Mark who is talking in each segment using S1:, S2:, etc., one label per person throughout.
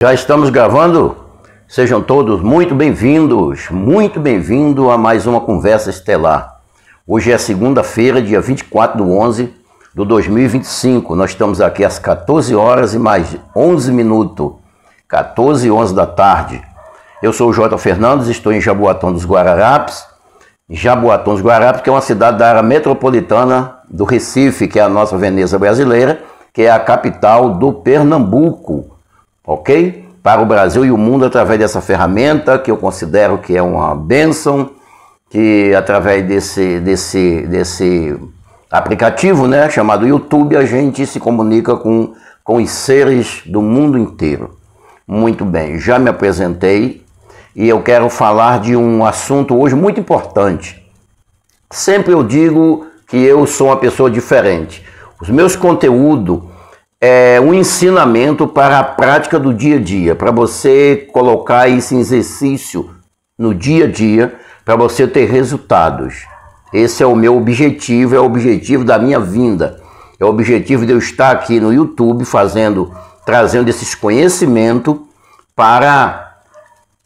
S1: Já estamos gravando? Sejam todos muito bem-vindos, muito bem-vindo a mais uma Conversa Estelar. Hoje é segunda-feira, dia 24/11 de 2025. Nós estamos aqui às 14 horas e mais 11 minutos, 14h11 da tarde. Eu sou o J. Fernandes, estou em Jaboatão dos Guararapes. Jaboatão dos Guararapes, que é uma cidade da área metropolitana do Recife, que é a nossa Veneza brasileira, que é a capital do Pernambuco. Ok? Para o Brasil e o mundo através dessa ferramenta que eu considero que é uma bênção, que através desse aplicativo, né, chamado YouTube, a gente se comunica com os seres do mundo inteiro. Muito bem, já me apresentei e eu quero falar de um assunto hoje muito importante. Sempre eu digo que eu sou uma pessoa diferente. Os meus conteúdos é um ensinamento para a prática do dia a dia, para você colocar isso em exercício no dia a dia, para você ter resultados. Esse é o meu objetivo, é o objetivo da minha vinda. É o objetivo de eu estar aqui no YouTube trazendo esses conhecimentos para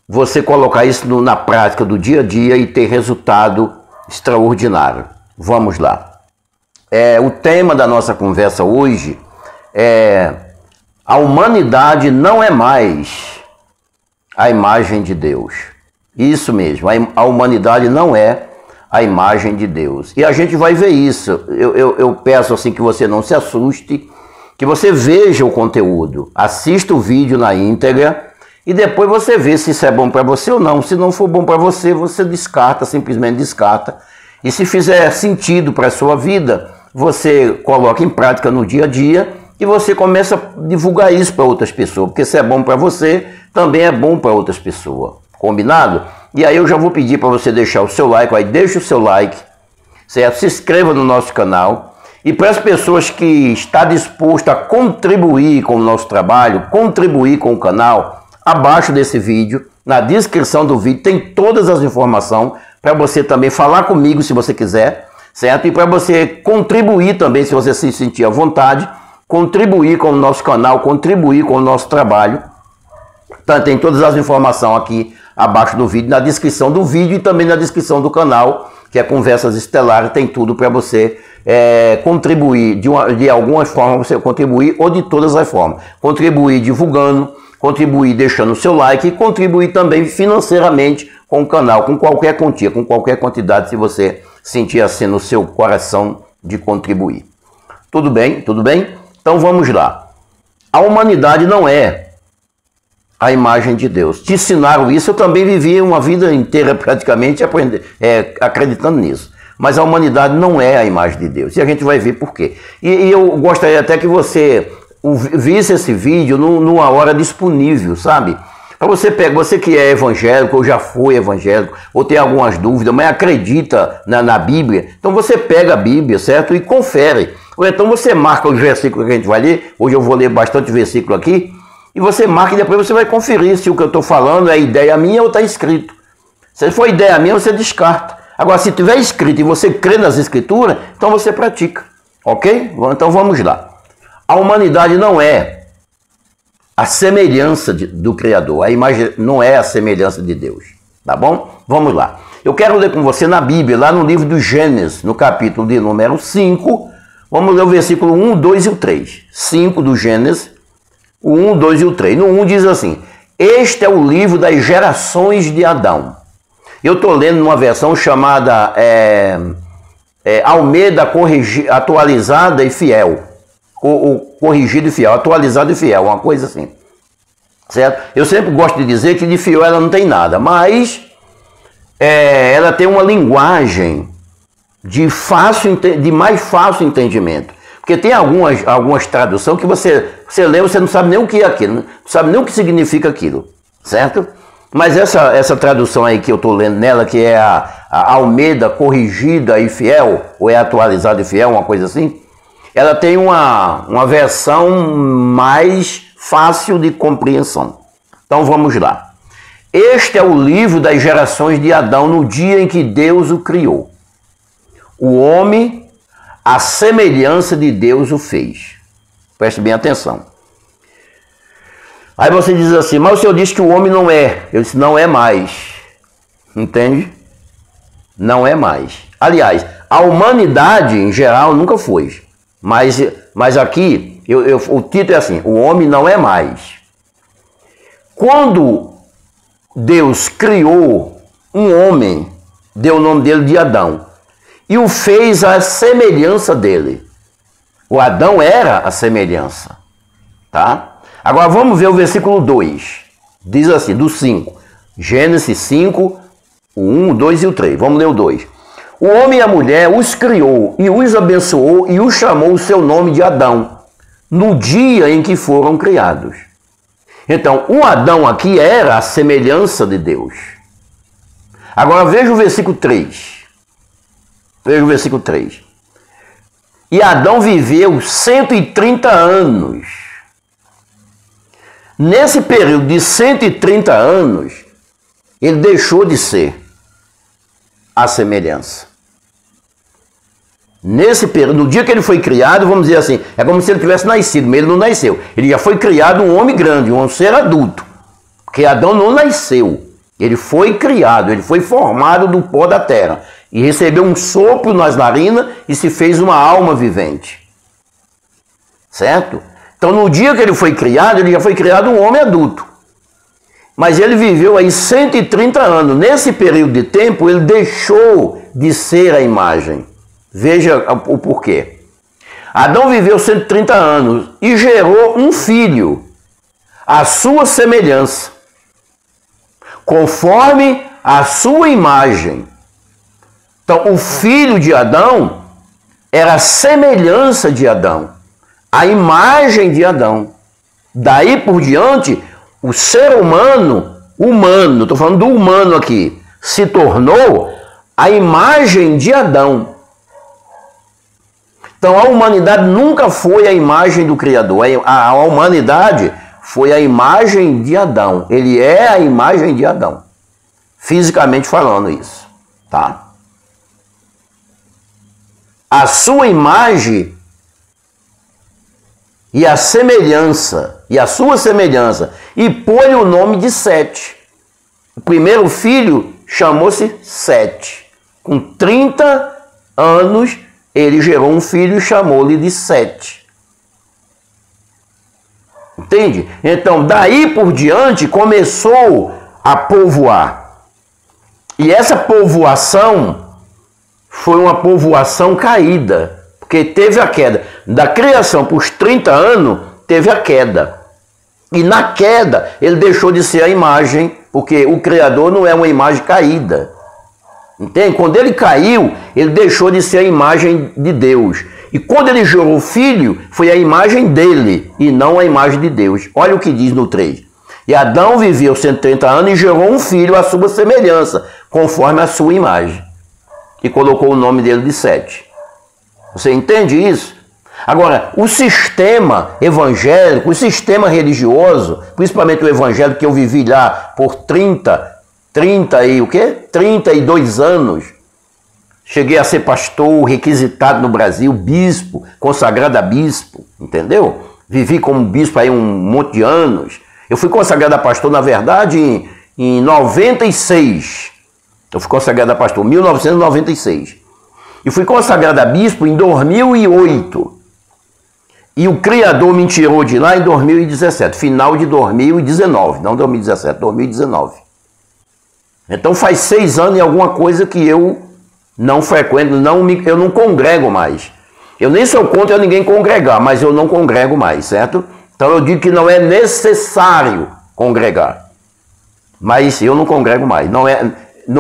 S1: você colocar isso na prática do dia a dia e ter resultado extraordinário. Vamos lá. O tema da nossa conversa hoje a humanidade não é mais a imagem de Deus. Isso mesmo, a humanidade não é a imagem de Deus. E a gente vai ver isso. Eu peço assim que você não se assuste, que você veja o conteúdo, assista o vídeo na íntegra e depois você vê se isso é bom para você ou não. Se não for bom para você, você descarta, simplesmente descarta. E se fizer sentido para a sua vida, você coloca em prática no dia a dia e você começa a divulgar isso para outras pessoas, porque se é bom para você, também é bom para outras pessoas. Combinado? E aí eu já vou pedir para você deixar o seu like, aí deixa o seu like, certo? Se inscreva no nosso canal. E para as pessoas que estão dispostas a contribuir com o nosso trabalho, contribuir com o canal, abaixo desse vídeo, na descrição do vídeo, tem todas as informações para você também falar comigo se você quiser, certo? E para você contribuir também, se você se sentir à vontade, contribuir com o nosso canal, contribuir com o nosso trabalho. Então, tem todas as informações aqui abaixo do vídeo, na descrição do vídeo e também na descrição do canal, que é Conversas Estelares, tem tudo para você contribuir, de alguma forma você contribuir, ou de todas as formas. Contribuir divulgando, contribuir deixando o seu like e contribuir também financeiramente com o canal, com qualquer quantia, com qualquer quantidade, se você sentir assim no seu coração de contribuir. Tudo bem? Tudo bem? Então vamos lá. A humanidade não é a imagem de Deus. Te ensinaram isso, eu também vivi uma vida inteira praticamente acreditando nisso. Mas a humanidade não é a imagem de Deus. E a gente vai ver por quê. E eu gostaria até que você visse esse vídeo numa hora disponível, sabe? Para você que é evangélico, ou já foi evangélico, ou tem algumas dúvidas, mas acredita na Bíblia, então você pega a Bíblia, certo? E confere. Ou então você marca os versículos que a gente vai ler. Hoje eu vou ler bastante versículo aqui. E você marca e depois você vai conferir se o que eu estou falando é ideia minha ou está escrito. Se for ideia minha, você descarta. Agora, se tiver escrito e você crê nas escrituras, então você pratica. Ok? Então vamos lá. A humanidade não é a semelhança do Criador. A imagem não é a semelhança de Deus. Tá bom? Vamos lá. Eu quero ler com você na Bíblia, lá no livro do Gênesis, no capítulo de número 5. Vamos ler o versículo 1, 2 e o 3. 5 do Gênesis, o 1, 2 e o 3. No 1 diz assim: este é o livro das gerações de Adão. Eu estou lendo numa versão chamada Almeida atualizada e fiel. Corrigido e fiel, atualizado e fiel, uma coisa assim. Certo? Eu sempre gosto de dizer que de fiel ela não tem nada, mas ela tem uma linguagem de mais fácil entendimento. Porque tem algumas traduções que você lê, você não sabe nem o que é aquilo, não sabe nem o que significa aquilo, certo? Mas essa tradução aí que eu estou lendo nela, que é a Almeida corrigida e fiel, ou é atualizada e fiel, uma coisa assim, ela tem uma versão mais fácil de compreensão. Então vamos lá. Este é o livro das gerações de Adão no dia em que Deus o criou. O homem, a semelhança de Deus o fez. Preste bem atenção. Aí você diz assim, mas o Senhor disse que o homem não é. Eu disse, não é mais. Entende? Não é mais. Aliás, a humanidade em geral nunca foi. Mas aqui, o título é assim, o homem não é mais. Quando Deus criou um homem, deu o nome dele de Adão, e o fez à semelhança dele. O Adão era a semelhança. Tá? Agora vamos ver o versículo 2. Diz assim, do 5. Gênesis 5, o 1, o 2 e o 3. Vamos ler o 2. O homem e a mulher os criou e os abençoou e os chamou o seu nome de Adão, no dia em que foram criados. Então, o Adão aqui era a semelhança de Deus. Agora veja o versículo 3. Veja o versículo 3. E Adão viveu 130 anos. Nesse período de 130 anos, ele deixou de ser a semelhança. Nesse período, no dia que ele foi criado, vamos dizer assim, é como se ele tivesse nascido, mas ele não nasceu. Ele já foi criado um homem grande, um ser adulto. Porque Adão não nasceu. Ele foi criado, ele foi formado do pó da terra. E recebeu um sopro nas narinas e se fez uma alma vivente. Certo? Então, no dia que ele foi criado, ele já foi criado um homem adulto. Mas ele viveu aí 130 anos. Nesse período de tempo, ele deixou de ser a imagem. Veja o porquê. Adão viveu 130 anos e gerou um filho, à sua semelhança, conforme a sua imagem. Então, o filho de Adão era a semelhança de Adão, a imagem de Adão. Daí por diante, o ser humano, estou falando do humano aqui, se tornou a imagem de Adão. Então a humanidade nunca foi a imagem do Criador, a humanidade foi a imagem de Adão. Ele é a imagem de Adão, fisicamente falando isso, tá? A sua imagem e a semelhança, e a sua semelhança, e pôs o nome de Sete. O primeiro filho chamou-se Sete. Com 30 anos, ele gerou um filho e chamou-lhe de Sete. Entende? Então, daí por diante, começou a povoar. E essa povoação foi uma povoação caída, porque teve a queda. Da criação para os 30 anos, teve a queda. E na queda, ele deixou de ser a imagem, porque o Criador não é uma imagem caída. Entende? Quando ele caiu, ele deixou de ser a imagem de Deus. E quando ele gerou o filho, foi a imagem dele e não a imagem de Deus. Olha o que diz no 3. E Adão viveu 130 anos e gerou um filho à sua semelhança, conforme a sua imagem. E colocou o nome dele de Sete. Você entende isso? Agora, o sistema evangélico, o sistema religioso, principalmente o evangélico que eu vivi lá por 32 anos, cheguei a ser pastor, requisitado no Brasil, bispo, consagrado a bispo, entendeu? Vivi como bispo aí um monte de anos. Eu fui consagrado a pastor, na verdade, em 96. Eu fui consagrado a pastor em 1996. E fui consagrado a bispo em 2008. E o Criador me tirou de lá em 2017, final de 2019, não 2017, 2019. Então faz 6 anos e alguma coisa que eu não frequento, eu não congrego mais. Eu nem sou contra ninguém congregar, mas eu não congrego mais, certo? Então eu digo que não é necessário congregar. Mas eu não congrego mais, não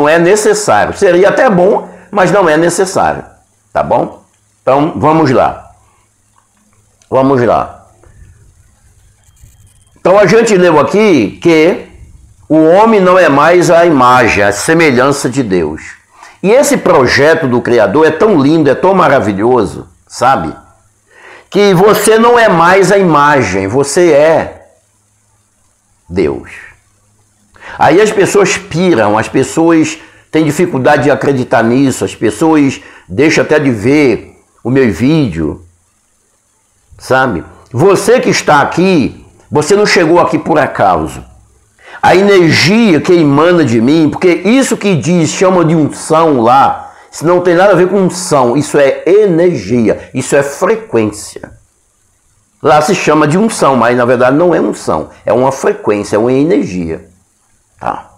S1: é necessário. Seria até bom, mas não é necessário, tá bom? Então vamos lá. Vamos lá. Então a gente leu aqui que o homem não é mais a imagem, a semelhança de Deus. E esse projeto do Criador é tão lindo, é tão maravilhoso, sabe? Que você não é mais a imagem, você é Deus. Aí as pessoas piram, as pessoas têm dificuldade de acreditar nisso, as pessoas deixam até de ver o meu vídeo, sabe? Você que está aqui Você não chegou aqui por acaso. A energia que emana de mim, porque isso que diz, chama de unção lá, isso não tem nada a ver com unção, isso é energia, isso é frequência. Lá se chama de unção, mas na verdade não é unção, é uma frequência, é uma energia. Tá?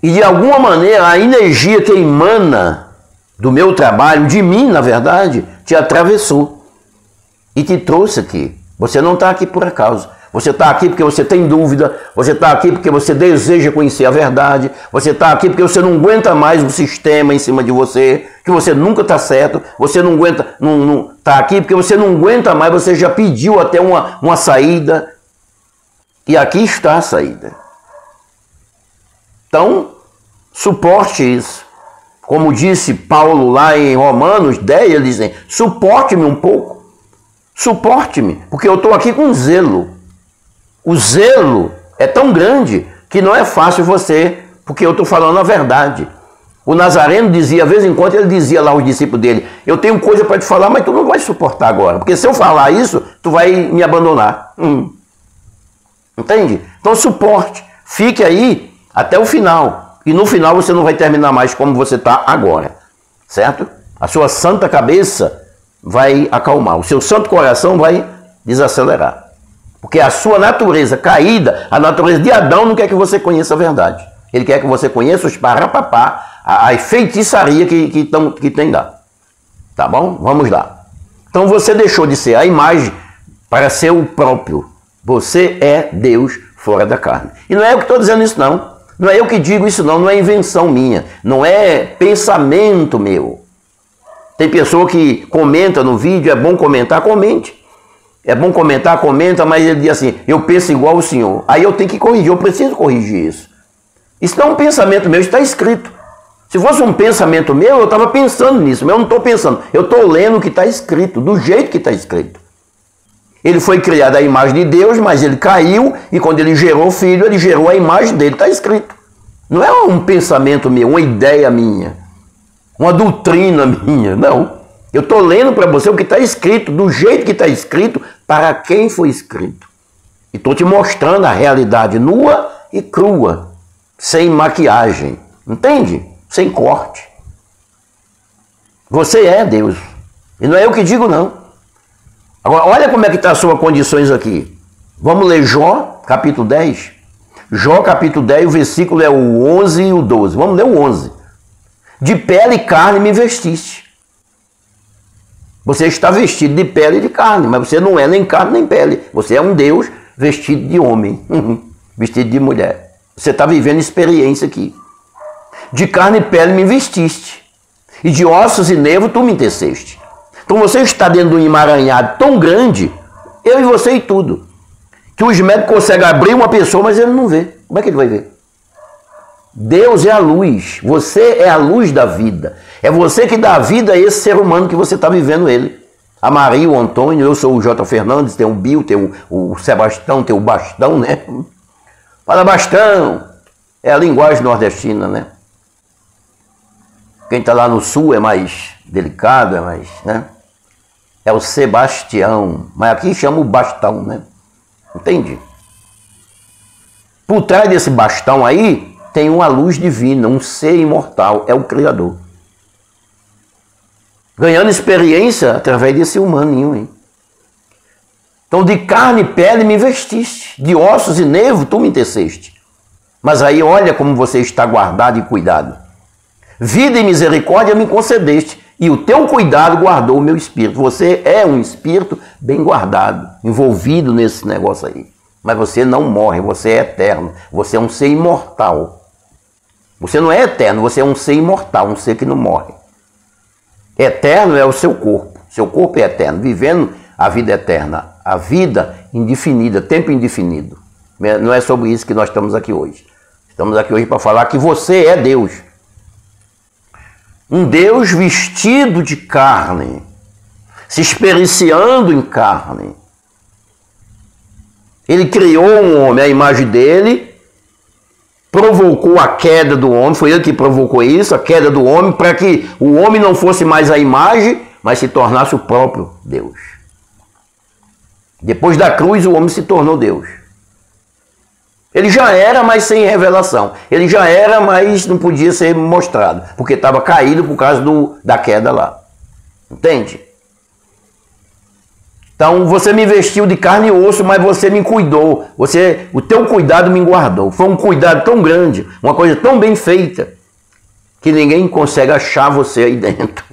S1: E de alguma maneira a energia que emana do meu trabalho, de mim na verdade, te atravessou e te trouxe aqui. Você não está aqui por acaso. Você está aqui porque você tem dúvida, você está aqui porque você deseja conhecer a verdade, você está aqui porque você não aguenta mais o sistema em cima de você, que você nunca está certo, você não aguenta, não está aqui porque você não aguenta mais, você já pediu até uma saída, e aqui está a saída. Então, suporte isso. Como disse Paulo lá em Romanos 10, ele diz, suporte-me um pouco, suporte-me, porque eu estou aqui com zelo. O zelo é tão grande que não é fácil você, porque eu estou falando a verdade. O Nazareno dizia, de vez em quando, ele dizia lá aos discípulos dele, eu tenho coisa para te falar, mas tu não vai suportar agora, porque se eu falar isso, tu vai me abandonar. Entende? Então suporte, fique aí até o final, e no final você não vai terminar mais como você está agora, certo? A sua santa cabeça vai acalmar, o seu santo coração vai desacelerar. Porque a sua natureza caída, a natureza de Adão, não quer que você conheça a verdade. Ele quer que você conheça os parapapá, a feitiçaria que tem lá. Tá bom? Vamos lá. Então você deixou de ser a imagem para ser o próprio. Você é Deus fora da carne. E não é eu que estou dizendo isso, não. Não é eu que digo isso, não. Não é invenção minha. Não é pensamento meu. Tem pessoa que comenta no vídeo, é bom comentar, comente. É bom comentar, comenta, mas ele diz assim, eu penso igual o senhor. Aí eu tenho que corrigir, eu preciso corrigir isso. Isso não é um pensamento meu, está escrito. Se fosse um pensamento meu, eu estava pensando nisso, mas eu não estou pensando. Eu estou lendo o que está escrito, do jeito que está escrito. Ele foi criado à imagem de Deus, mas ele caiu, e quando ele gerou o filho, ele gerou a imagem dele, está escrito. Não é um pensamento meu, uma ideia minha, uma doutrina minha, não. Eu estou lendo para você o que está escrito, do jeito que está escrito, para quem foi escrito. E estou te mostrando a realidade nua e crua, sem maquiagem, entende? Sem corte. Você é Deus. E não é eu que digo, não. Agora, olha como é que está as suas condições aqui. Vamos ler Jó, capítulo 10. Jó, capítulo 10, o versículo é o 11 e o 12. Vamos ler o 11. De pele e carne me vestiste. Você está vestido de pele e de carne, mas você não é nem carne nem pele. Você é um Deus vestido de homem, vestido de mulher. Você está vivendo experiência aqui. De carne e pele me vestiste, e de ossos e nervos tu me teceste. Então você está dentro de um emaranhado tão grande, eu e você e tudo, que os médicos conseguem abrir uma pessoa, mas ele não vê. Como é que ele vai ver? Deus é a luz, você é a luz da vida. É você que dá vida a esse ser humano que você está vivendo ele. A Maria, o Antônio, eu sou o J. Fernandes, tem o Bill, tem o Sebastião, tem o Bastão, né? Fala Bastão, é a linguagem nordestina, né? Quem está lá no sul é mais delicado, é mais, né? É o Sebastião, mas aqui chama o Bastão, né? Entende? Por trás desse bastão aí, tem uma luz divina, um ser imortal, é o Criador. Ganhando experiência através desse humaninho aí. Então, de carne e pele me vestiste, de ossos e nervos tu me teceste. Mas aí olha como você está guardado e cuidado. Vida e misericórdia me concedeste, e o teu cuidado guardou o meu espírito. Você é um espírito bem guardado, envolvido nesse negócio aí. Mas você não morre, você é eterno, você é um ser imortal. Você não é eterno, você é um ser imortal, um ser que não morre. Eterno é o seu corpo é eterno, vivendo a vida eterna, a vida indefinida, tempo indefinido. Não é sobre isso que nós estamos aqui hoje. Estamos aqui hoje para falar que você é Deus. Um Deus vestido de carne, se experienciando em carne. Ele criou um homem, a imagem dele, provocou a queda do homem, foi ele que provocou isso, a queda do homem, para que o homem não fosse mais a imagem, mas se tornasse o próprio Deus. Depois da cruz, o homem se tornou Deus. Ele já era, mas sem revelação. Ele já era, mas não podia ser mostrado, porque estava caído por causa da queda lá. Entende? Então, você me vestiu de carne e osso, mas você me cuidou. O teu cuidado me guardou. Foi um cuidado tão grande, uma coisa tão bem feita, que ninguém consegue achar você aí dentro.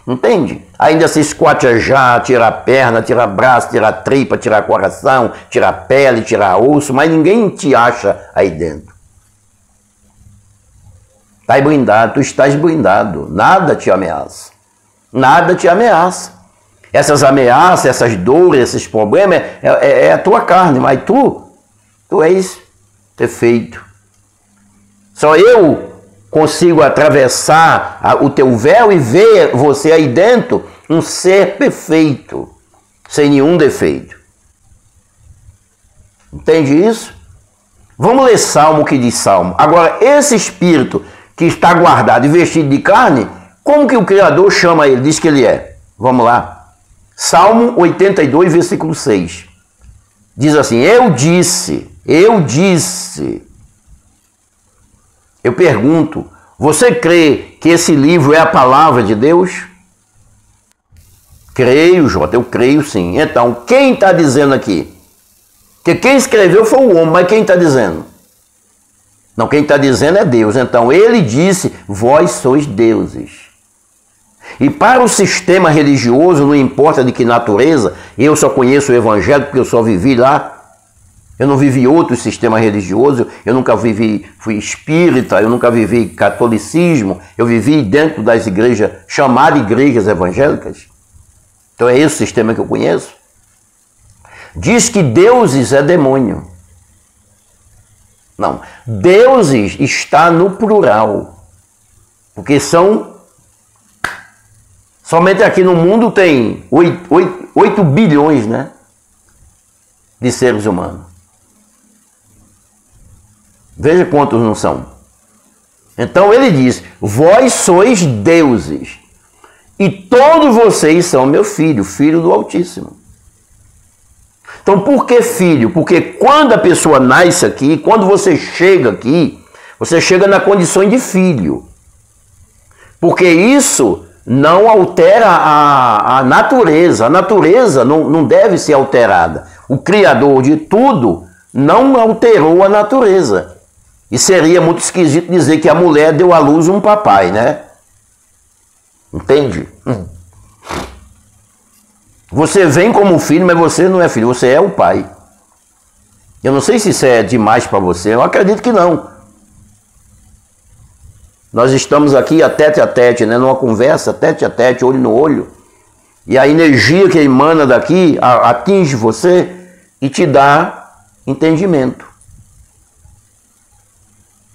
S1: Entende? Ainda se esquartejar, tirar perna, tirar braço, tirar tripa, tirar coração, tirar pele, tirar osso, mas ninguém te acha aí dentro. Está blindado, tu estás blindado. Nada te ameaça. Nada te ameaça. Essas ameaças, essas dores, esses problemas, é a tua carne, mas tu és perfeito. Só eu consigo atravessar o teu véu e ver você aí dentro um ser perfeito, sem nenhum defeito. Entende isso? Vamos ler Salmo que diz Salmo. Agora, esse espírito que está guardado e vestido de carne, como que o Criador chama ele? Diz que ele é. Vamos lá. Salmo 82, versículo 6. Diz assim, eu disse. Eu pergunto, você crê que esse livro é a palavra de Deus? Creio, Jota, eu creio sim. Então, quem está dizendo aqui? Porque quem escreveu foi o homem, mas quem está dizendo? Não, quem está dizendo é Deus. Então, ele disse, vós sois deuses. E para o sistema religioso, não importa de que natureza, eu só conheço o evangelho porque eu só vivi lá. Eu não vivi outro sistema religioso, eu nunca fui espírita, eu nunca vivi catolicismo, eu vivi dentro das igrejas, chamadas igrejas evangélicas. Então é esse o sistema que eu conheço. Diz que deuses é demônio. Não, deuses está no plural, porque somente aqui no mundo tem 8 bilhões, né, de seres humanos. Veja quantos não são. Então ele diz, vós sois deuses, e todos vocês são meu filho, filho do Altíssimo. Então por que filho? Porque quando a pessoa nasce aqui, quando você chega aqui, você chega na condição de filho. Porque isso não altera a natureza. A natureza não deve ser alterada. O Criador de tudo não alterou a natureza. E seria muito esquisito dizer que a mulher deu à luz um papai, né? Entende? Você vem como filho, mas você não é filho, você é o pai. Eu não sei se isso é demais para você, eu acredito que não. Nós estamos aqui a tete, né? Numa conversa, tete a tete, olho no olho. E a energia que emana daqui atinge você e te dá entendimento.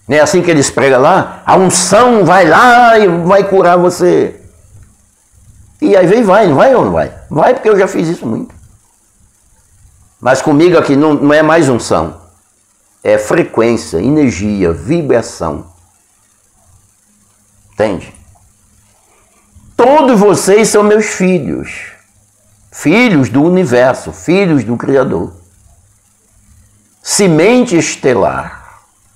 S1: Não é assim que eles pregam lá? A unção vai lá e vai curar você. E aí vai, não vai ou não vai? Vai, porque eu já fiz isso muito. Mas comigo aqui não é mais unção. É frequência, energia, vibração. Entende? Todos vocês são meus filhos. Filhos do universo, filhos do Criador. Semente estelar.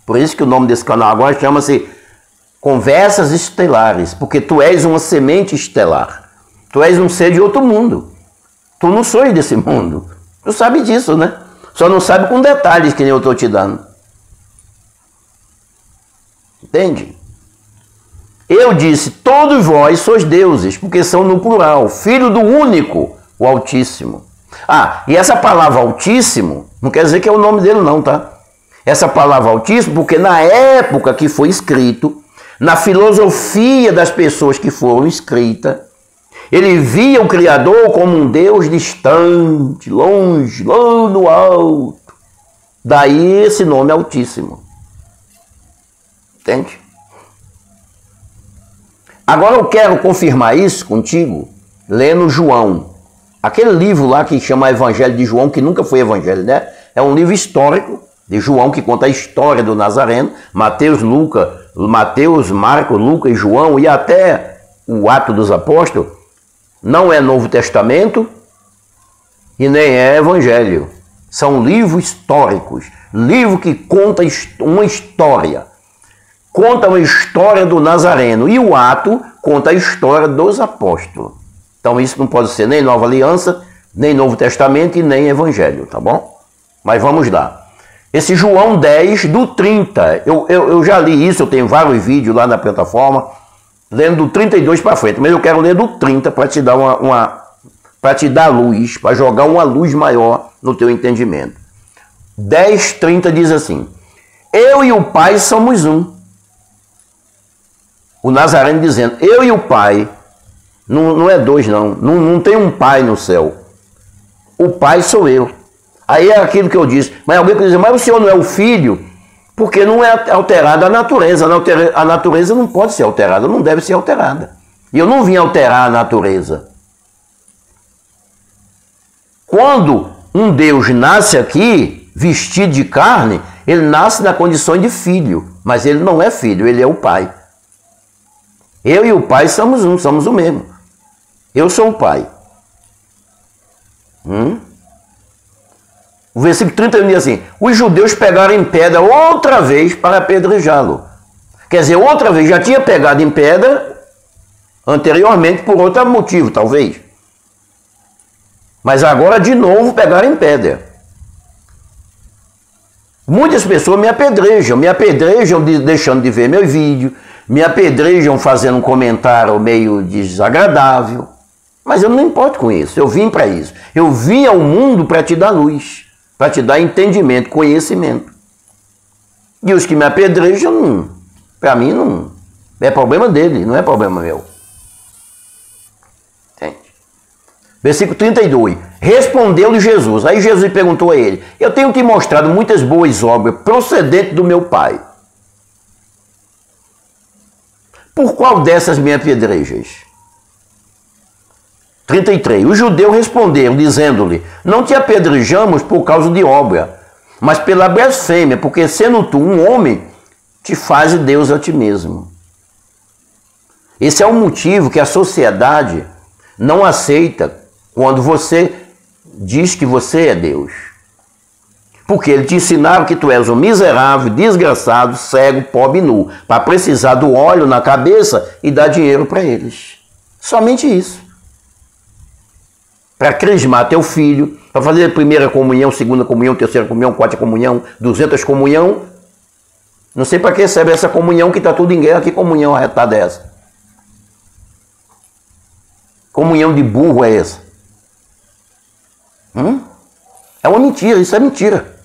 S1: Por isso que o nome desse canal agora chama-se Conversas Estelares, porque tu és uma semente estelar. Tu és um ser de outro mundo. Tu não sois desse mundo. Tu sabe disso, né? Só não sabe com detalhes que nem eu estou te dando. Entende? Eu disse, todos vós sois deuses, porque são no plural, filho do único, o Altíssimo. Ah, e essa palavra Altíssimo, não quer dizer que é o nome dele não, tá? Essa palavra Altíssimo, porque na época que foi escrito, na filosofia das pessoas que foram escritas, ele via o Criador como um Deus distante, longe, lá no alto. Daí esse nome Altíssimo. Entende? Agora eu quero confirmar isso contigo, lendo João. Aquele livro lá que chama Evangelho de João, que nunca foi evangelho, né? É um livro histórico de João que conta a história do Nazareno. Mateus, Marcos, Lucas e João e até o Ato dos Apóstolos. Não é Novo Testamento, e nem é evangelho. São livros históricos, livro que conta uma história. Conta uma história do Nazareno, e o ato conta a história dos apóstolos. Então isso não pode ser nem Nova Aliança, nem Novo Testamento e nem Evangelho, tá bom? Mas vamos lá. Esse João 10, do 30, eu já li isso, eu tenho vários vídeos lá na plataforma, lendo do 32 para frente, mas eu quero ler do 30 para te dar para te dar luz, para jogar uma luz maior no teu entendimento. 10, 30 diz assim: eu e o Pai somos um. O Nazareno dizendo, eu e o Pai, não é dois não tem um Pai no céu. O Pai sou eu. Aí é aquilo que eu disse, mas alguém pode dizer, mas o Senhor não é o Filho? Porque não é alterada a natureza. A natureza não pode ser alterada, não deve ser alterada. E eu não vim alterar a natureza. Quando um Deus nasce aqui, vestido de carne, ele nasce na condição de filho, mas ele não é filho, ele é o Pai. Eu e o Pai somos um, somos o mesmo. Eu sou o Pai. O versículo 31 diz assim: os judeus pegaram em pedra outra vez para apedrejá-lo. Quer dizer, outra vez, já tinha pegado em pedra anteriormente por outro motivo, talvez. Mas agora de novo pegaram em pedra. Muitas pessoas me apedrejam deixando de ver meu vídeo, me apedrejam fazendo um comentário meio desagradável. Mas eu não me importo com isso, eu vim para isso. Eu vim ao mundo para te dar luz, para te dar entendimento, conhecimento. E os que me apedrejam, para mim, não é problema dele, não é problema meu. Entende? Versículo 32. Respondeu-lhe Jesus. Aí Jesus perguntou a ele: eu tenho te mostrado muitas boas obras procedentes do meu Pai. Por qual dessas me apedrejas? 33. O judeu respondeu, dizendo-lhe: não te apedrejamos por causa de obra, mas pela blasfêmia, porque sendo tu um homem, te faz Deus a ti mesmo. Esse é o motivo que a sociedade não aceita quando você diz que você é Deus. Porque eles te ensinaram que tu és um miserável, desgraçado, cego, pobre e nu, para precisar do óleo na cabeça e dar dinheiro para eles. Somente isso. Para crismar teu filho, para fazer primeira comunhão, segunda comunhão, terceira comunhão, quarta comunhão, 200 comunhão. Não sei para que serve essa comunhão que está tudo em guerra. Que comunhão arretada é essa? Comunhão de burro é essa? É uma mentira, isso é mentira.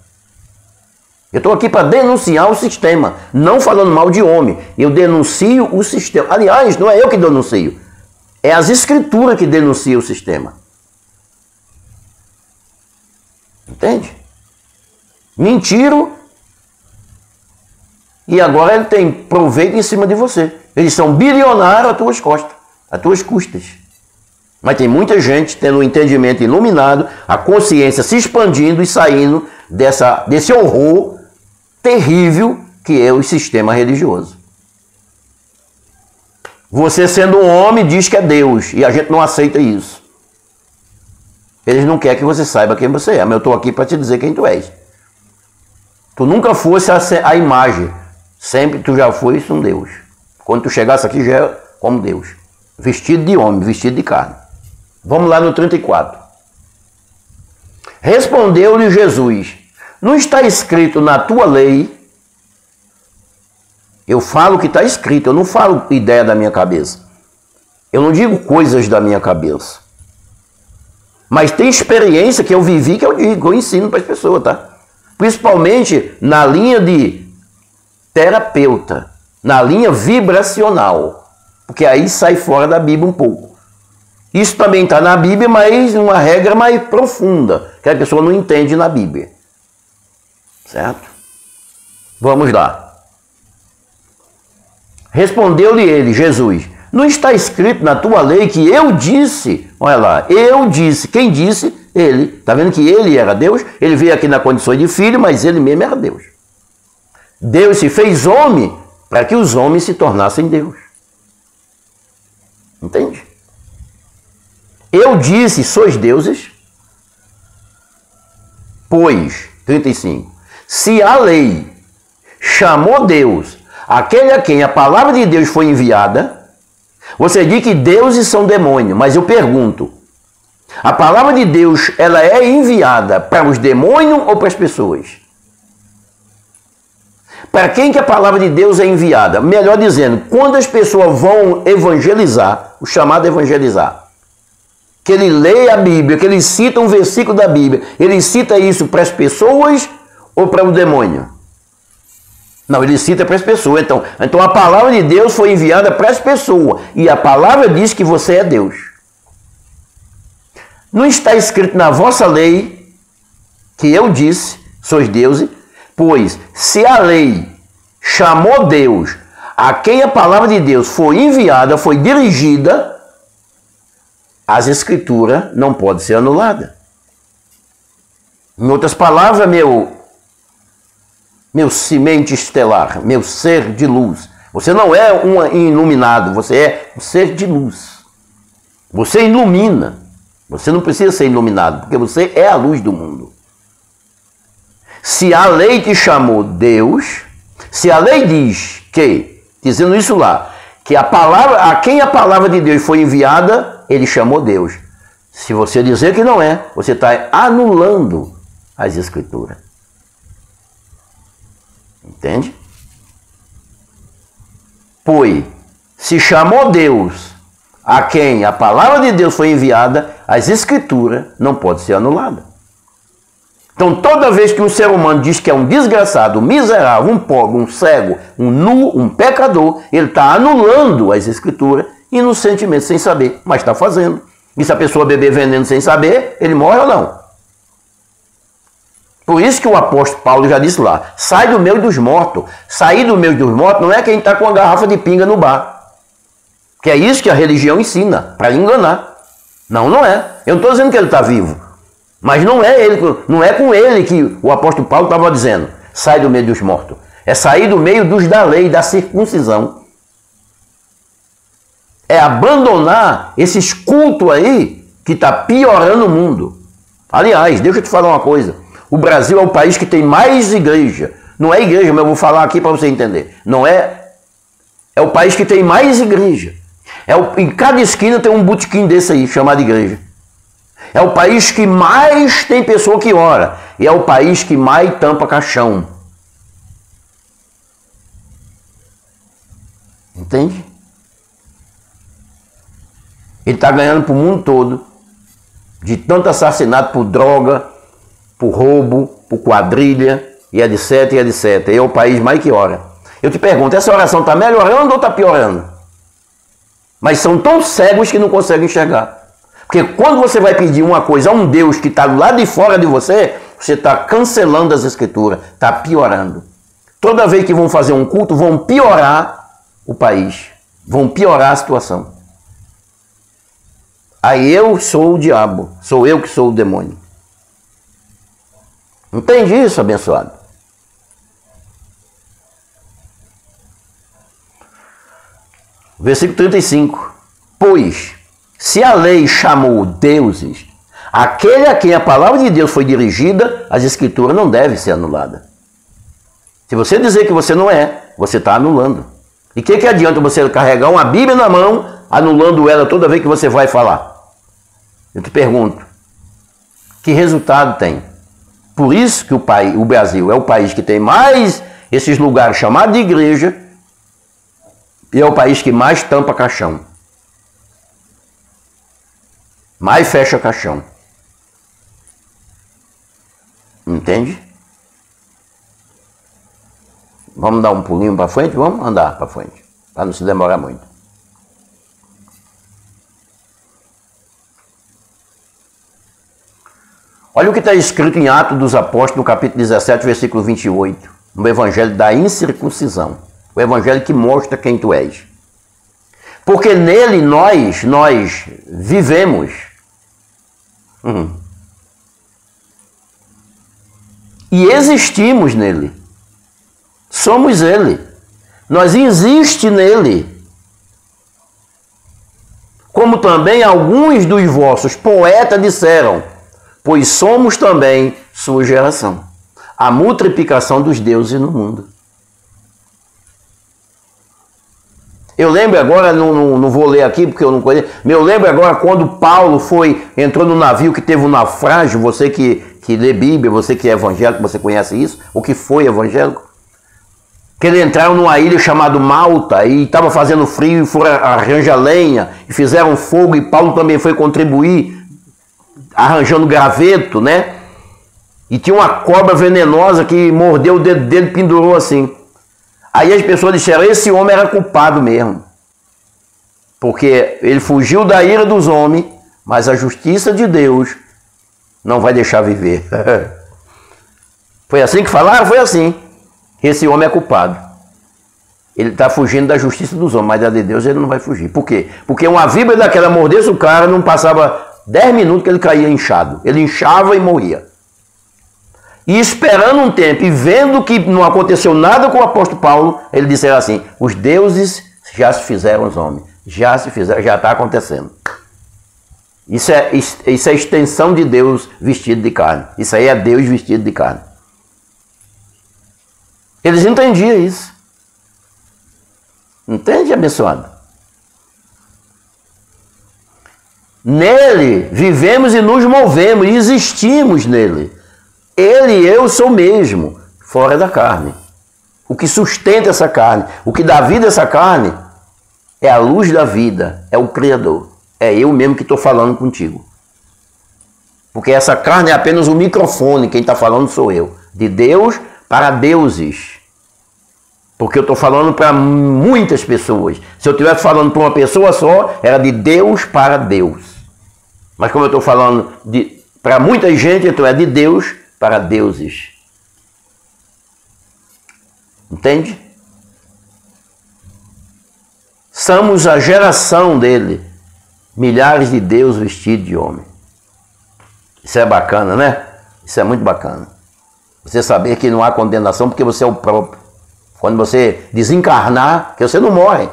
S1: Eu estou aqui para denunciar o sistema, não falando mal de homem. Eu denuncio o sistema. Aliás, não é eu que denuncio, é as escrituras que denunciam o sistema. Entende? Mentiram e agora ele tem proveito em cima de você. Eles são bilionários às tuas costas, às tuas custas. Mas tem muita gente tendo um entendimento iluminado, a consciência se expandindo e saindo desse horror terrível que é o sistema religioso. Você sendo um homem diz que é Deus e a gente não aceita isso. Eles não querem que você saiba quem você é, mas eu estou aqui para te dizer quem tu és. Tu nunca fosse a imagem, sempre tu já fosse um Deus. Quando tu chegasse aqui já é como Deus, vestido de homem, vestido de carne. Vamos lá no 34. Respondeu-lhe Jesus: não está escrito na tua lei? Eu falo o que está escrito, eu não falo ideia da minha cabeça. Eu não digo coisas da minha cabeça. Mas tem experiência que eu vivi que eu digo, eu ensino para as pessoas, tá? Principalmente na linha de terapeuta, na linha vibracional. Porque aí sai fora da Bíblia um pouco. Isso também está na Bíblia, mas uma regra mais profunda, que a pessoa não entende na Bíblia. Certo? Vamos lá. Respondeu-lhe ele, Jesus: não está escrito na tua lei que eu disse? Olha lá, eu disse. Quem disse? Ele. Está vendo que ele era Deus? Ele veio aqui na condição de filho, mas ele mesmo era Deus. Deus se fez homem para que os homens se tornassem Deus. Entende? Eu disse, sois deuses. Pois, 35, se a lei chamou Deus, aquele a quem a palavra de Deus foi enviada, você diz que deuses são demônios, mas eu pergunto, a palavra de Deus, ela é enviada para os demônios ou para as pessoas? Para quem que a palavra de Deus é enviada? Melhor dizendo, quando as pessoas vão evangelizar, o chamado evangelizar, que ele lê a Bíblia, que ele cita um versículo da Bíblia, ele cita isso para as pessoas ou para o demônio? Não, ele cita para as pessoas. Então a palavra de Deus foi enviada para as pessoas. E a palavra diz que você é Deus. Não está escrito na vossa lei que eu disse, sois deuses, pois se a lei chamou Deus, a quem a palavra de Deus foi enviada, foi dirigida, as escrituras não podem ser anuladas. Em outras palavras, meu semente estelar, meu ser de luz. Você não é um iluminado, você é um ser de luz. Você ilumina. Você não precisa ser iluminado, porque você é a luz do mundo. Se a lei te chamou Deus, se a lei diz que, dizendo isso lá, que a quem a palavra de Deus foi enviada, ele chamou Deus. Se você dizer que não é, você está anulando as escrituras. Entende? Pois, se chamou Deus, a quem a palavra de Deus foi enviada, as escrituras não podem ser anuladas. Então, toda vez que um ser humano diz que é um desgraçado, um miserável, um pobre, um cego, um nu, um pecador, ele está anulando as escrituras inocentemente, sem saber, mas está fazendo. E se a pessoa beber veneno sem saber, ele morre ou não? Por isso que o apóstolo Paulo já disse lá, sai do meio dos mortos. Sair do meio dos mortos não é quem está com a garrafa de pinga no bar. Que é isso que a religião ensina, para enganar. Não, não é. Eu não estou dizendo que ele está vivo. Mas não é com ele que o apóstolo Paulo estava dizendo, sai do meio dos mortos. É sair do meio dos da lei, da circuncisão. É abandonar esses cultos aí que está piorando o mundo. Aliás, deixa eu te falar uma coisa. O Brasil é o país que tem mais igreja. Não é igreja, mas eu vou falar aqui para você entender. Não é. É o país que tem mais igreja. Em cada esquina tem um botequim desse aí, chamado igreja. É o país que mais tem pessoa que ora. E é o país que mais tampa caixão. Entende? Ele está ganhando para o mundo todo. De tanto assassinato por droga, por roubo, por quadrilha, e etc, e etc. É o país mais que ora. Eu te pergunto, essa oração está melhorando ou está piorando? Mas são tão cegos que não conseguem enxergar. Porque quando você vai pedir uma coisa a um Deus que está do lado de fora de você, você está cancelando as escrituras, está piorando. Toda vez que vão fazer um culto, vão piorar o país, vão piorar a situação. Aí eu sou o diabo, sou eu que sou o demônio. Entende isso, abençoado? Versículo 35. Pois, se a lei chamou deuses, aquele a quem a palavra de Deus foi dirigida, as escrituras não devem ser anuladas. Se você dizer que você não é, você está anulando. E o que adianta você carregar uma Bíblia na mão, anulando ela toda vez que você vai falar? Eu te pergunto, que resultado tem? Por isso que o Brasil é o país que tem mais esses lugares chamados de igreja e é o país que mais tampa caixão. Mais fecha caixão. Entende? Vamos dar um pulinho para frente? Vamos andar para frente, para não se demorar muito. Olha o que está escrito em Atos dos Apóstolos, no capítulo 17, versículo 28, no Evangelho da incircuncisão. O Evangelho que mostra quem tu és. Porque nele nós vivemos. E existimos nele. Somos ele. Nós existimos nele. Como também alguns dos vossos poetas disseram, pois somos também sua geração. A multiplicação dos deuses no mundo. Eu lembro agora, não vou ler aqui porque eu não conheço, mas eu lembro agora quando Paulo entrou no navio que teve um naufrágio, você que lê Bíblia, você que é evangélico, você conhece isso, ou que foi evangélico, que eles entraram numa ilha chamada Malta e estava fazendo frio e foram arranjar lenha e fizeram fogo e Paulo também foi contribuir arranjando graveto, né? E tinha uma cobra venenosa que mordeu o dedo dele e pendurou assim. Aí as pessoas disseram, esse homem era culpado mesmo. Porque ele fugiu da ira dos homens, mas a justiça de Deus não vai deixar viver. Foi assim que falaram? Foi assim. Esse homem é culpado. Ele está fugindo da justiça dos homens, mas da de Deus ele não vai fugir. Por quê? Porque uma víbora daquela mordesse o cara, não passava 10 minutos que ele caía inchado. Ele inchava e morria. E esperando um tempo e vendo que não aconteceu nada com o apóstolo Paulo, ele disse assim, os deuses já se fizeram os homens. Já se fizeram, já está acontecendo. Isso é extensão de Deus vestido de carne. Isso aí é Deus vestido de carne. Eles entendiam isso. Entende, abençoado? Nele vivemos e nos movemos e existimos nele. Ele e eu sou o mesmo, fora da carne. O que sustenta essa carne, o que dá vida a essa carne, é a luz da vida, é o Criador. É eu mesmo que estou falando contigo. Porque essa carne é apenas um microfone, quem está falando sou eu. De Deus para deuses. Porque eu estou falando para muitas pessoas. Se eu estivesse falando para uma pessoa só, era de Deus para Deus. Mas como eu estou falando para muita gente, então é de Deus para deuses. Entende? Somos a geração dele. Milhares de Deus vestidos de homem. Isso é bacana, né? Isso é muito bacana. Você saber que não há condenação porque você é o próprio. Quando você desencarnar, que você não morre.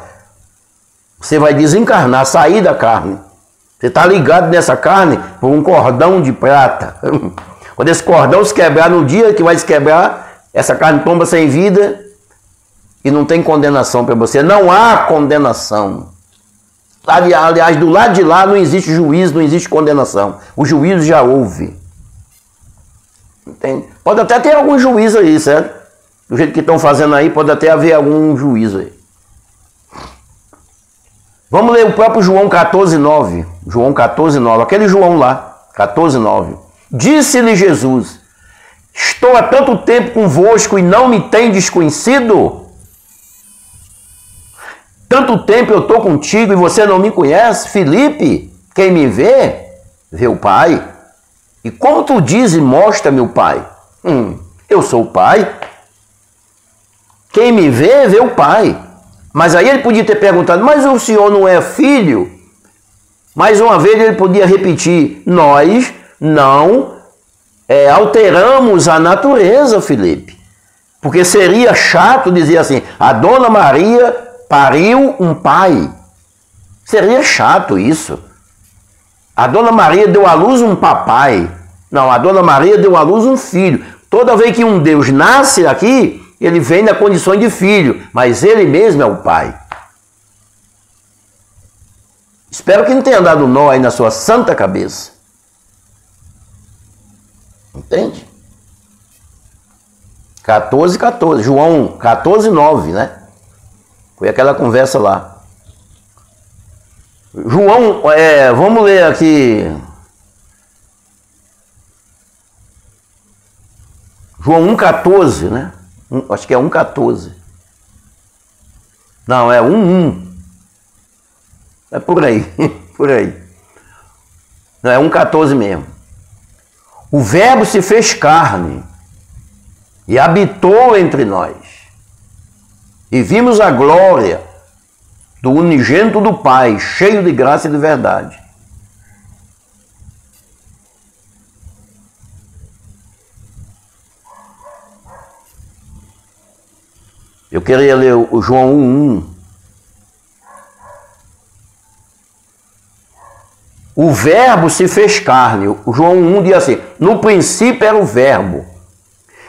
S1: Você vai desencarnar, sair da carne. Você está ligado nessa carne por um cordão de prata. Quando esse cordão se quebrar, no dia que vai se quebrar, essa carne tomba sem vida e não tem condenação para você. Não há condenação. Aliás, do lado de lá não existe juízo, não existe condenação. O juízo já houve. Entende? Pode até ter algum juízo aí, certo? Do jeito que estão fazendo aí, pode até haver algum juízo aí. Vamos ler o próprio João 14,9. João 14,9. Aquele João lá, 14,9. Disse-lhe Jesus, estou há tanto tempo convosco e não me tendes conhecido? Tanto tempo eu estou contigo e você não me conhece? Filipe, quem me vê, vê o Pai. E como tu dizes, mostra-me o Pai. Eu sou o Pai. Quem me vê, vê o Pai. Mas aí ele podia ter perguntado, mas o senhor não é filho? Mais uma vez ele podia repetir, nós não alteramos a natureza, Filipe. Porque seria chato dizer assim, a Dona Maria pariu um pai. Seria chato isso. A Dona Maria deu à luz um papai. Não, a Dona Maria deu à luz um filho. Toda vez que um Deus nasce aqui, ele vem na condição de filho, mas ele mesmo é o pai. Espero que não tenha dado nó aí na sua santa cabeça. Entende? 14,14. João 14,9, né? Foi aquela conversa lá. João, vamos ler aqui. João 1,14, né? Acho que é 1,14. Não, é 1,1. É por aí, por aí. Não, é 1,14 mesmo. O Verbo se fez carne e habitou entre nós. E vimos a glória do unigênito do Pai, cheio de graça e de verdade. Eu queria ler o João 1,1. O verbo se fez carne. O João 1 diz assim: no princípio era o verbo.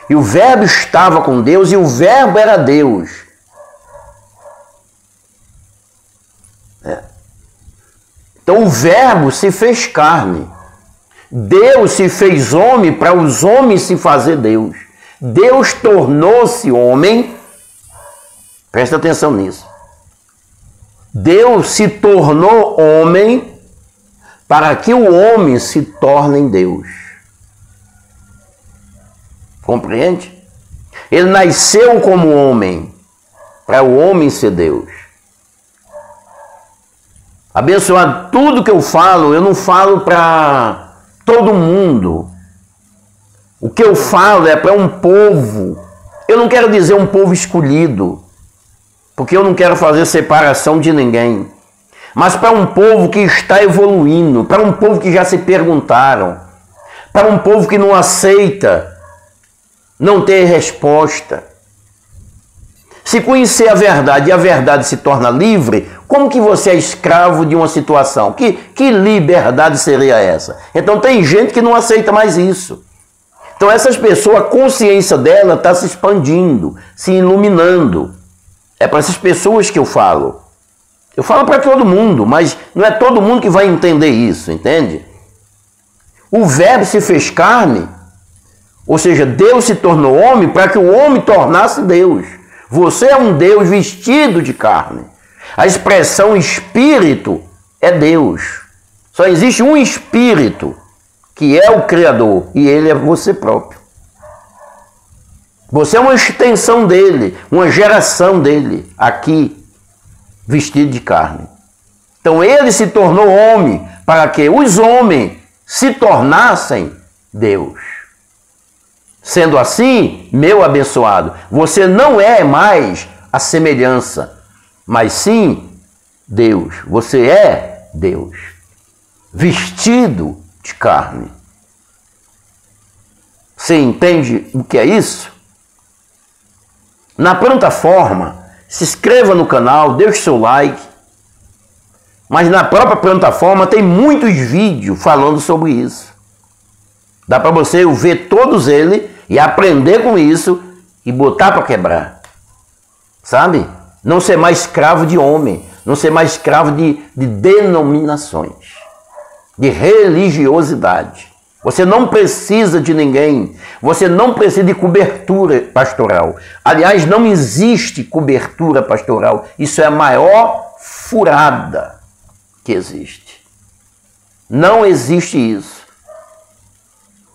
S1: E o verbo estava com Deus e o verbo era Deus. Então o verbo se fez carne. Deus se fez homem para os homens se fazer Deus. Deus tornou-se homem. Presta atenção nisso. Deus se tornou homem para que o homem se torne em Deus. Compreende? Ele nasceu como homem para o homem ser Deus. Abençoado, tudo que eu não falo para todo mundo. O que eu falo é para um povo. Eu não quero dizer um povo escolhido, porque eu não quero fazer separação de ninguém. Mas para um povo que está evoluindo, para um povo que já se perguntaram, para um povo que não aceita não ter resposta. Se conhecer a verdade e a verdade se torna livre, como que você é escravo de uma situação? Que liberdade seria essa? Então tem gente que não aceita mais isso. Então essas pessoas, a consciência dela está se expandindo, se iluminando. É para essas pessoas que eu falo. Eu falo para todo mundo, mas não é todo mundo que vai entender isso, entende? O verbo se fez carne, ou seja, Deus se tornou homem para que o homem tornasse Deus. Você é um Deus vestido de carne. A expressão espírito é Deus. Só existe um espírito, que é o Criador, e ele é você próprio. Você é uma extensão dele, uma geração dele, aqui, vestido de carne. Então ele se tornou homem para que os homens se tornassem Deus. Sendo assim, meu abençoado, você não é mais a semelhança, mas sim Deus. Você é Deus, vestido de carne. Você entende o que é isso? Na plataforma, se inscreva no canal, deixe seu like. Mas na própria plataforma tem muitos vídeos falando sobre isso. Dá para você ver todos eles e aprender com isso e botar para quebrar. Sabe? Não ser mais escravo de homem, não ser mais escravo de denominações, de religiosidade. Você não precisa de ninguém, você não precisa de cobertura pastoral. Aliás, não existe cobertura pastoral. Isso é a maior furada que existe. Não existe isso.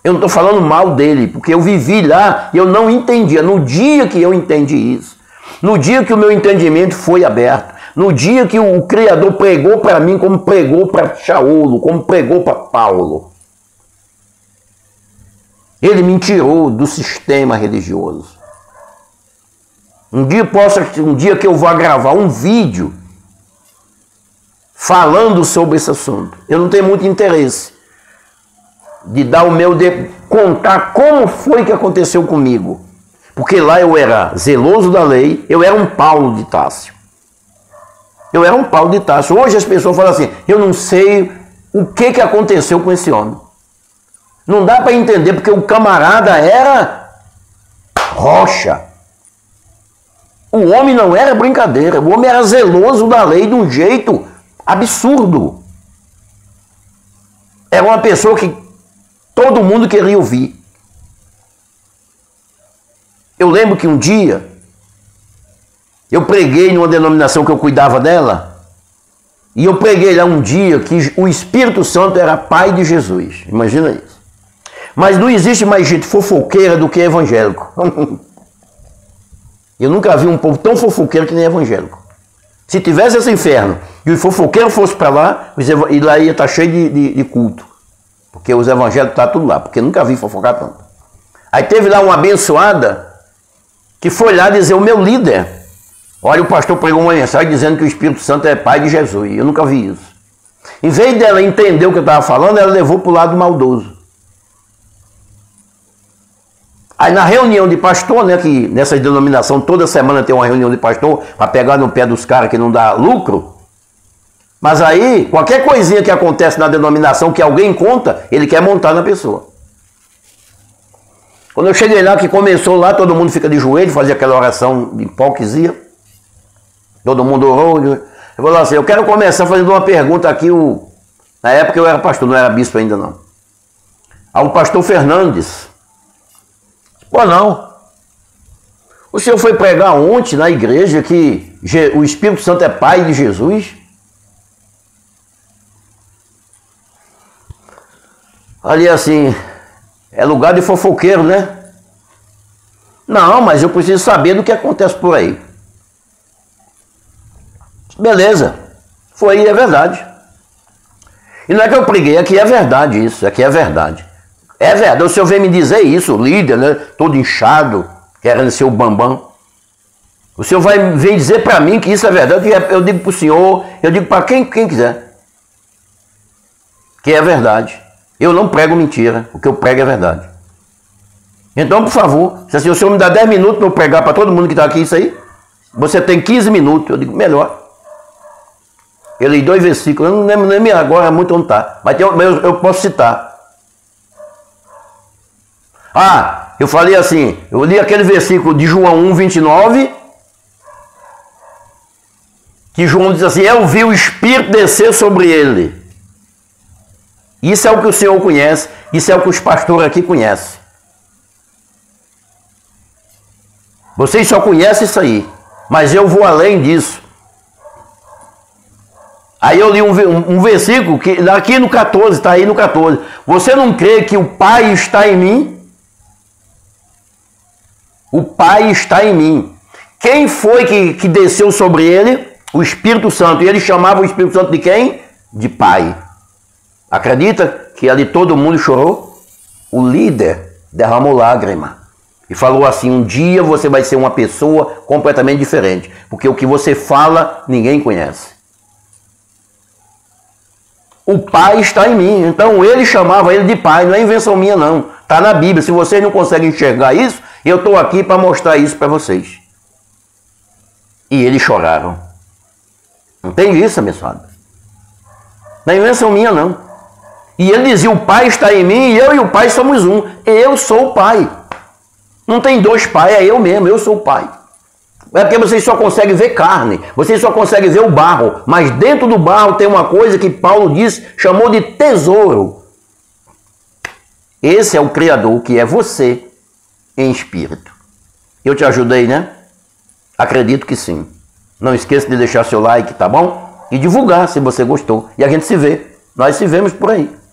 S1: Eu não estou falando mal dele, porque eu vivi lá e eu não entendia. No dia que eu entendi isso, no dia que o meu entendimento foi aberto, no dia que o Criador pregou para mim como pregou para Saulo, como pregou para Paulo, ele me tirou do sistema religioso. Um dia que eu vou gravar um vídeo falando sobre esse assunto. Eu não tenho muito interesse de dar contar como foi que aconteceu comigo. Porque lá eu era zeloso da lei, eu era um Paulo de Tarso. Eu era um Paulo de Tarso. Hoje as pessoas falam assim, eu não sei o que aconteceu com esse homem. Não dá para entender, porque o camarada era rocha. O homem não era brincadeira, o homem era zeloso da lei de um jeito absurdo. Era uma pessoa que todo mundo queria ouvir. Eu lembro que um dia eu preguei numa denominação que eu cuidava dela, e eu preguei lá um dia que o Espírito Santo era pai de Jesus. Imagina isso. Mas não existe mais gente fofoqueira do que evangélico. Eu nunca vi um povo tão fofoqueiro que nem evangélico. Se tivesse esse inferno e os fofoqueiros fossem para lá, e lá ia estar cheio de culto. Porque os evangélicos estão tudo lá, porque eu nunca vi fofocar tanto. Aí teve lá uma abençoada que foi lá dizer, o meu líder, olha, o pastor pregou uma mensagem dizendo que o Espírito Santo é pai de Jesus. Eu nunca vi isso. Em vez dela entender o que eu estava falando, ela levou para o lado maldoso. Aí na reunião de pastor, né, que nessa denominação toda semana tem uma reunião de pastor para pegar no pé dos caras que não dá lucro, Mas aí, qualquer coisinha que acontece na denominação que alguém conta, ele quer montar na pessoa. Quando eu cheguei lá, que começou lá, todo mundo fica de joelho, fazia aquela oração de hipocrisia. Todo mundo orou. Eu falei assim, eu quero começar fazendo uma pergunta aqui. Na época eu era pastor, não era bispo ainda não. Ao pastor Fernandes. Pô, não. O senhor foi pregar ontem na igreja que o Espírito Santo é Pai de Jesus? Ali assim, é lugar de fofoqueiro, né? Não, mas eu preciso saber do que acontece por aí. Beleza. Foi e é verdade. E não é que eu preguei, aqui é verdade isso, aqui é verdade. É verdade, o senhor vem me dizer isso, líder, né? Todo inchado, querendo ser o bambam. O senhor vem dizer para mim que isso é verdade, eu digo para o senhor, eu digo para quem quiser. Que é verdade. Eu não prego mentira, o que eu prego é verdade. Então, por favor, se o senhor me dá 10 minutos para eu pregar para todo mundo que está aqui isso aí, você tem 15 minutos, eu digo, melhor. Eu li 2 versículos, eu não lembro nem agora muito onde está, mas eu posso citar. Ah, eu falei assim, eu li aquele versículo de João 1:29, que João diz assim, eu vi o Espírito descer sobre ele. Isso é o que o Senhor conhece, isso é o que os pastores aqui conhecem. Vocês só conhecem isso aí, mas eu vou além disso. Aí eu li um versículo, que aqui no 14, está aí no 14. Você não crê que o Pai está em mim? O Pai está em mim. Quem foi que desceu sobre ele? O Espírito Santo. E ele chamava o Espírito Santo de quem? De Pai. Acredita que ali todo mundo chorou? O líder derramou lágrima. E falou assim, um dia você vai ser uma pessoa completamente diferente. Porque o que você fala, ninguém conhece. O Pai está em mim. Então ele chamava ele de Pai, não é invenção minha não. Está na Bíblia. Se vocês não conseguem enxergar isso, eu estou aqui para mostrar isso para vocês. E eles choraram. Não tem isso, abençoado. Não é invenção minha não. E ele dizia, o Pai está em mim e eu e o Pai somos um. Eu sou o Pai. Não tem 2 pais, é eu mesmo, eu sou o Pai. É porque vocês só conseguem ver carne, vocês só conseguem ver o barro, mas dentro do barro tem uma coisa que Paulo disse, chamou de tesouro. Esse é o Criador, que é você em espírito. Eu te ajudei, né? Acredito que sim. Não esqueça de deixar seu like, tá bom? E divulgar se você gostou. E a gente se vê. Nós se vemos por aí.